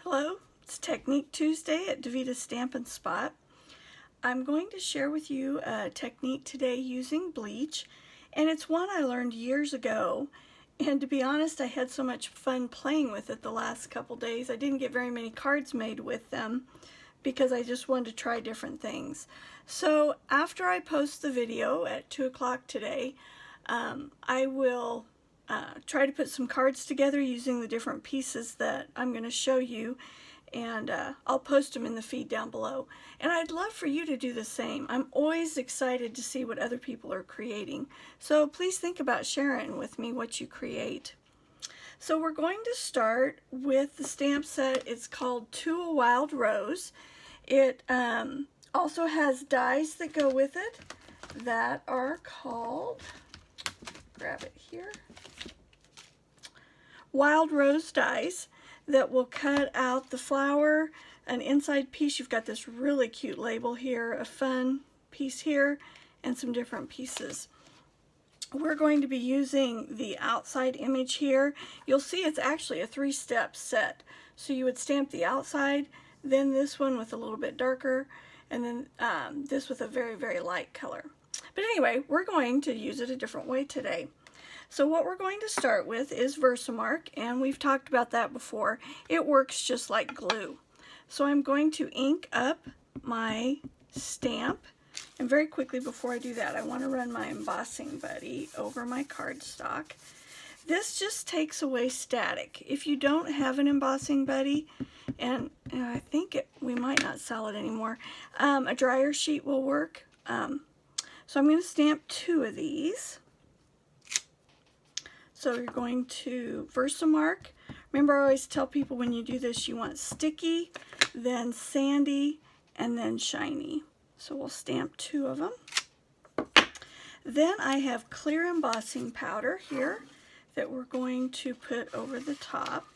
Hello, it's Technique Tuesday at Davita Stamp and Spot. I'm going to share with you a technique today using bleach, and it's one I learned years ago, and to be honest, I had so much fun playing with it the last couple days. I didn't get very many cards made with them because I just wanted to try different things. So after I post the video at 2 o'clock today, I will try to put some cards together using the different pieces that I'm going to show you, and I'll post them in the feed down below. And I'd love for you to do the same. I'm always excited to see what other people are creating, so please think about sharing with me what you create. So we're going to start with the stamp set. It's called To a Wild Rose. It also has dies that go with it that are called, grab it here, Wild Rose dies that will cut out the flower, an inside piece. You've got this really cute label here, a fun piece here, and some different pieces. We're going to be using the outside image here. You'll see it's actually a 3-step set. So you would stamp the outside, then this one with a little bit darker, and then this with a very, very light color. But anyway, we're going to use it a different way today. So what we're going to start with is Versamark, and we've talked about that before. It works just like glue. So I'm going to ink up my stamp, and very quickly before I do that, I want to run my embossing buddy over my cardstock. This just takes away static. If you don't have an embossing buddy, and I think we might not sell it anymore, a dryer sheet will work. So I'm going to stamp 2 of these. So you're going to Versamark. Remember, I always tell people when you do this, you want sticky, then sandy, and then shiny. So we'll stamp 2 of them. Then I have clear embossing powder here that we're going to put over the top.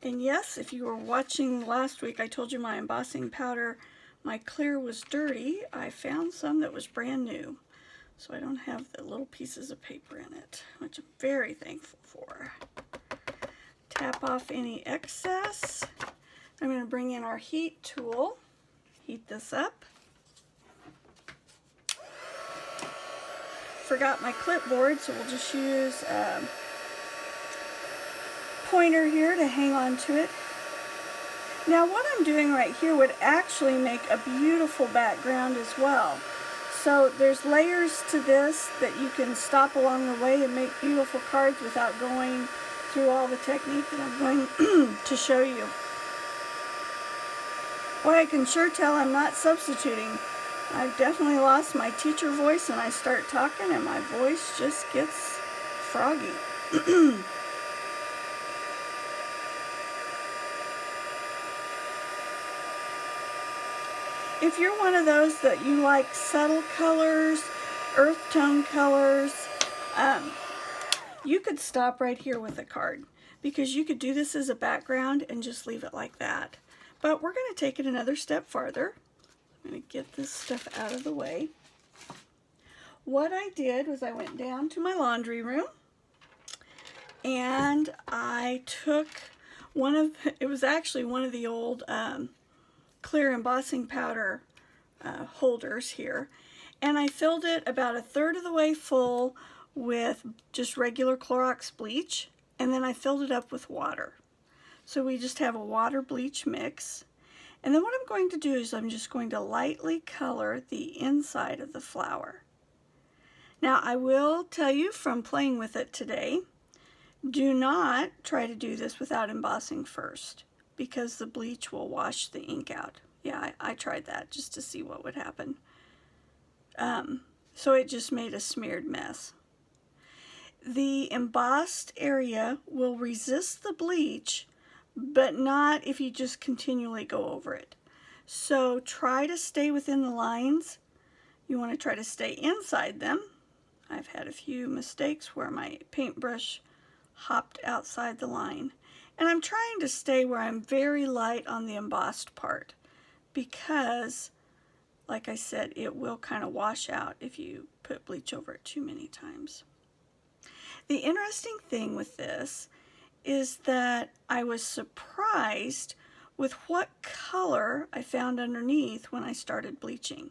And yes, if you were watching last week, I told you my embossing powder, my clear was dirty. I found some that was brand new, so I don't have the little pieces of paper in it, which I'm very thankful for. Tap off any excess. I'm going to bring in our heat tool, heat this up. Forgot my clipboard, so we'll just use a pointer here to hang on to it. Now what I'm doing right here would actually make a beautiful background as well. So there's layers to this that you can stop along the way and make beautiful cards without going through all the technique that I'm going to show you. Boy, I can sure tell I'm not substituting. I've definitely lost my teacher voice, and I start talking and my voice just gets froggy. If you're one of those that you like subtle colors, earth tone colors, you could stop right here with a card, because you could do this as a background and just leave it like that. But we're going to take it another step farther. I'm going to get this stuff out of the way. What I did was I went down to my laundry room and I took it was actually one of the old clear embossing powder holders here, and I filled it about 1/3 of the way full with just regular Clorox bleach, and then I filled it up with water. So we just have a water bleach mix, and then what I'm going to do is I'm just going to lightly color the inside of the flower. Now I will tell you from playing with it today, do not try to do this without embossing first, because the bleach will wash the ink out. Yeah, I tried that just to see what would happen. So it just made a smeared mess. The embossed area will resist the bleach, but not if you just continually go over it. So try to stay within the lines. You want to try to stay inside them. I've had a few mistakes where my paintbrush hopped outside the line. And I'm trying to stay where I'm very light on the embossed part, because, like I said, it will kind of wash out if you put bleach over it too many times. The interesting thing with this is that I was surprised with what color I found underneath when I started bleaching.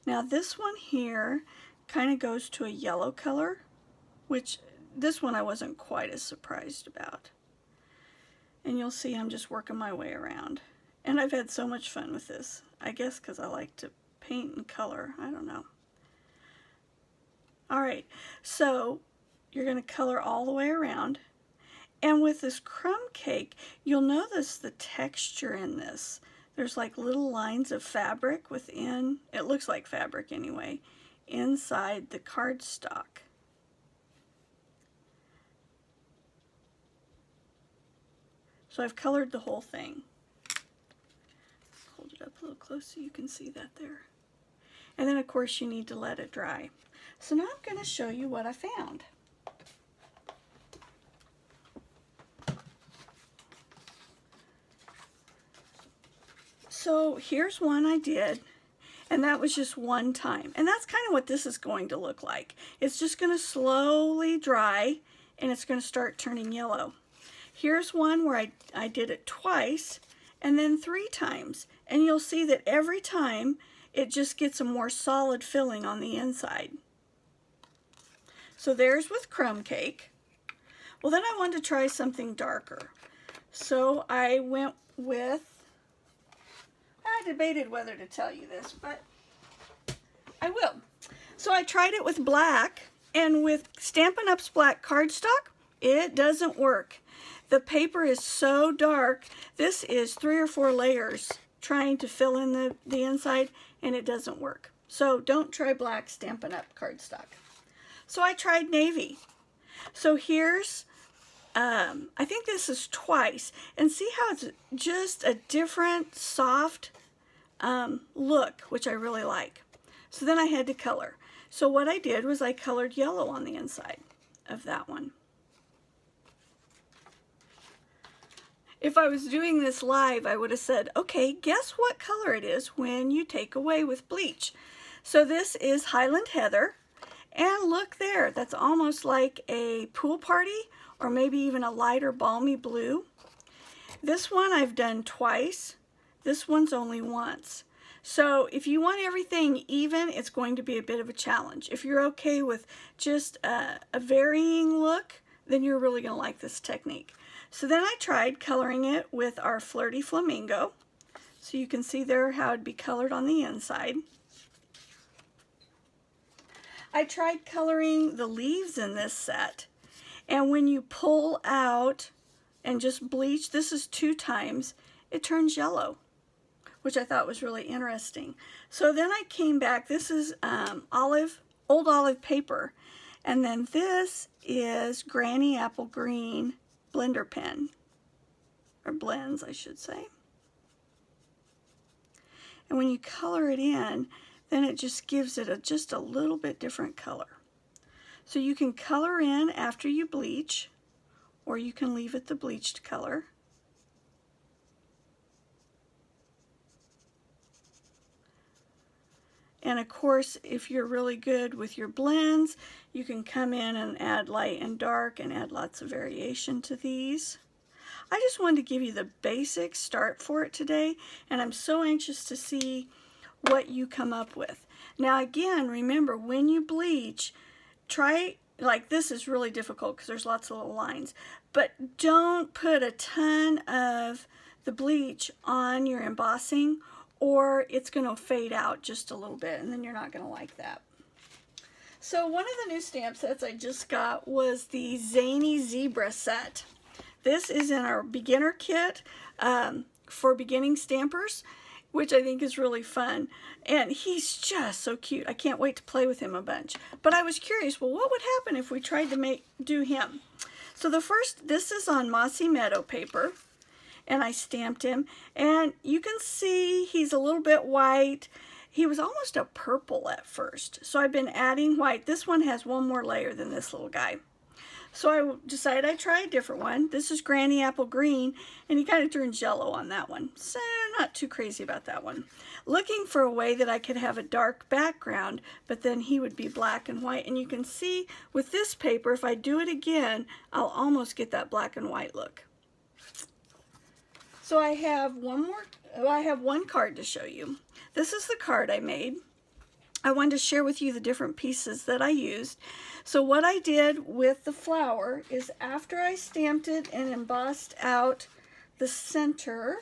Now this one here kind of goes to a yellow color, which this one I wasn't quite as surprised about. And you'll see I'm just working my way around. And I've had so much fun with this. I guess because I like to paint and color. I don't know. Alright, so you're going to color all the way around. And with this crumb cake, you'll notice the texture in this. There's like little lines of fabric within, it looks like fabric anyway, inside the cardstock. So I've colored the whole thing. Hold it up a little close so you can see that there. And then of course you need to let it dry. So now I'm going to show you what I found. So here's one I did, and that was just one time. And that's kind of what this is going to look like. It's just going to slowly dry, and it's going to start turning yellow. Here's one where I did it twice, and then 3 times. And you'll see that every time, it just gets a more solid filling on the inside. So there's with crumb cake. Well, then I wanted to try something darker. So I went with, I debated whether to tell you this, but I will. So I tried it with black, and with Stampin' Up's black cardstock, it doesn't work. The paper is so dark. This is 3 or 4 layers trying to fill in the inside, and it doesn't work. So don't try black Stampin' Up cardstock. So I tried navy. So here's, I think this is twice, and see how it's just a different soft look, which I really like. So then I had to color. So what I did was I colored yellow on the inside of that one. If I was doing this live, I would have said, okay, guess what color it is when you take away with bleach. So this is Highland Heather, and look there, that's almost like a pool party, or maybe even a lighter balmy blue. This one I've done twice. This one's only once. So if you want everything even, it's going to be a bit of a challenge. If you're okay with just a varying look, then you're really going to like this technique. So then I tried coloring it with our Flirty Flamingo. So you can see there how it'd be colored on the inside. I tried coloring the leaves in this set. And when you pull out and just bleach, this is 2 times, it turns yellow, which I thought was really interesting. So then I came back, this is old olive paper, and then this is Granny Apple Green blender pen, or blends I should say. And when you color it in, then it just gives it just a little bit different color. So you can color in after you bleach, or you can leave it the bleached color. And of course, if you're really good with your blends, you can come in and add light and dark and add lots of variation to these. I just wanted to give you the basic start for it today, and I'm so anxious to see what you come up with. Now again, remember, when you bleach, try, like this is really difficult because there's lots of little lines, but don't put a ton of the bleach on your embossing, or it's going to fade out just a little bit, and then you're not going to like that. So one of the new stamp sets I just got was the Zany Zebra set. This is in our beginner kit for beginning stampers, which I think is really fun. And he's just so cute. I can't wait to play with him a bunch. But I was curious, well, what would happen if we tried to do him? So this is on Mossy Meadow paper. And I stamped him, and you can see he's a little bit white. He was almost a purple at first, so I've been adding white. This one has one more layer than this little guy. So I decided I'd try a different one. This is Granny Apple Green, and he kind of turns yellow on that one. So not too crazy about that one. Looking for a way that I could have a dark background, but then he would be black and white. And you can see with this paper, if I do it again, I'll almost get that black and white look. So I have one card to show you. This is the card I made. I wanted to share with you the different pieces that I used. So what I did with the flower is after I stamped it and embossed out the center,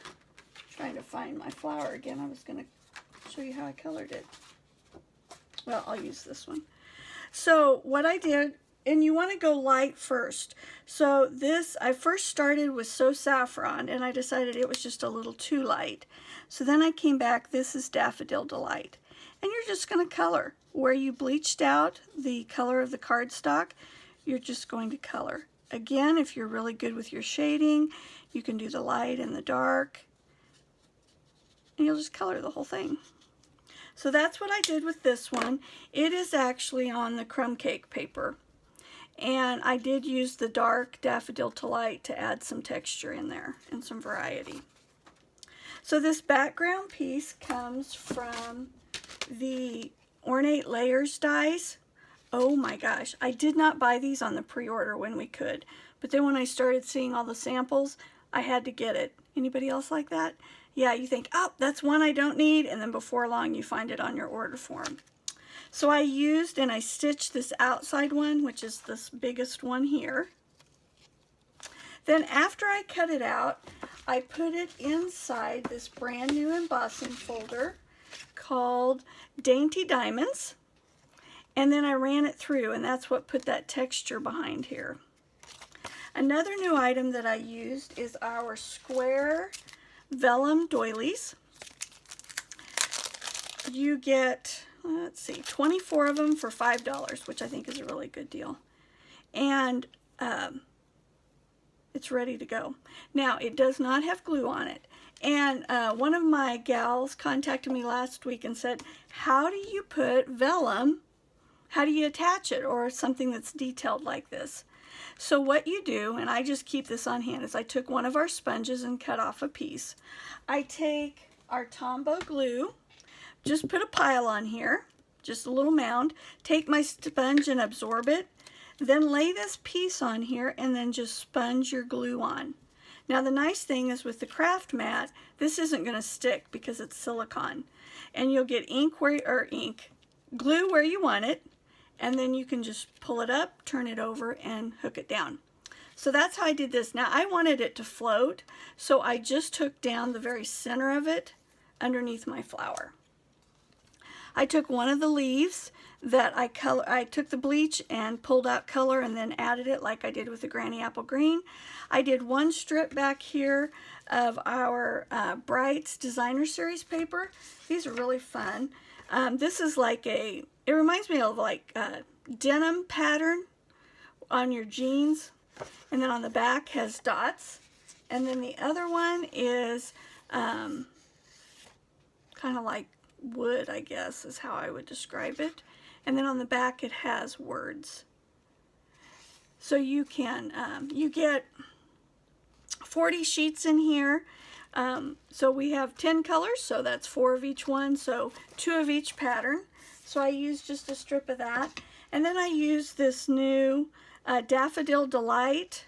trying to find my flower again, I was going to show you how I colored it. Well, I'll use this one. So what I did, and you want to go light first. So this, I first started with So Saffron, and I decided it was just a little too light. So then I came back, this is Daffodil Delight. And you're just going to color. Where you bleached out the color of the cardstock, you're just going to color. Again, if you're really good with your shading, you can do the light and the dark. And you'll just color the whole thing. So that's what I did with this one. It is actually on the crumb cake paper. And I did use the dark Daffodil Delight to add some texture in there and some variety. So this background piece comes from the Ornate Layers dies. Oh my gosh, I did not buy these on the pre-order when we could, but then when I started seeing all the samples, I had to get it. Anybody else like that? Yeah, you think, oh, that's one I don't need, and then before long you find it on your order form. So I used and I stitched this outside one, which is this biggest one here. Then after I cut it out, I put it inside this brand new embossing folder called Dainty Diamonds, and then I ran it through, and that's what put that texture behind here. Another new item that I used is our square vellum doilies. You get, let's see, 24 of them for $5, which I think is a really good deal. And it's ready to go. Now, it does not have glue on it. And one of my gals contacted me last week and said, how do you put vellum, how do you attach it, or something that's detailed like this? So what you do, and I just keep this on hand, is I took one of our sponges and cut off a piece. I take our Tombow glue, just put a pile on here, just a little mound, take my sponge and absorb it, then lay this piece on here and then just sponge your glue on. Now the nice thing is with the craft mat, this isn't going to stick because it's silicone. And you'll get glue where you want it, and then you can just pull it up, turn it over, and hook it down. So that's how I did this. Now I wanted it to float, so I just took down the very center of it underneath my flower. I took one of the leaves that I took the bleach and pulled out color and then added it like I did with the Granny Apple Green. I did one strip back here of our Brights Designer Series paper. These are really fun. This is like it reminds me of like a denim pattern on your jeans, and then on the back has dots. And then the other one is kind of like wood, I guess, is how I would describe it. And then on the back it has words. So you can, you get 40 sheets in here. So we have 10 colors, so that's 4 of each one, so 2 of each pattern. So I used just a strip of that. And then I used this new Daffodil Delight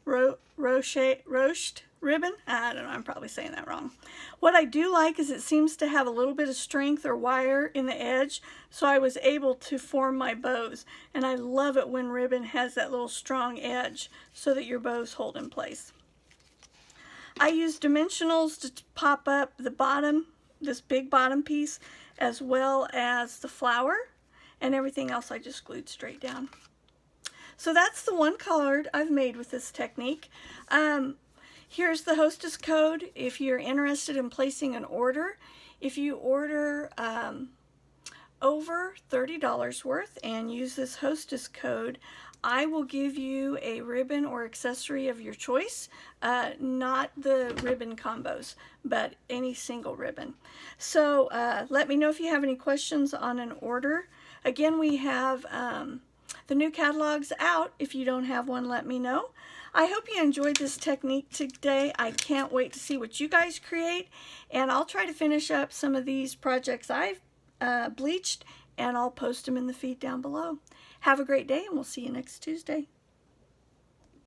roached ribbon. I don't know, I'm probably saying that wrong. What I do like is it seems to have a little bit of strength or wire in the edge, so I was able to form my bows. And I love it when ribbon has that little strong edge so that your bows hold in place. I used dimensionals to pop up the bottom, this big bottom piece, as well as the flower, and everything else I just glued straight down. So that's the one card I've made with this technique. Here's the hostess code if you're interested in placing an order. If you order over $30 worth and use this hostess code, I will give you a ribbon or accessory of your choice, not the ribbon combos, but any single ribbon. So let me know if you have any questions on an order. Again, we have The new catalog's out. If you don't have one, let me know. I hope you enjoyed this technique today. I can't wait to see what you guys create, and I'll try to finish up some of these projects I've bleached, and I'll post them in the feed down below. Have a great day, and we'll see you next Tuesday.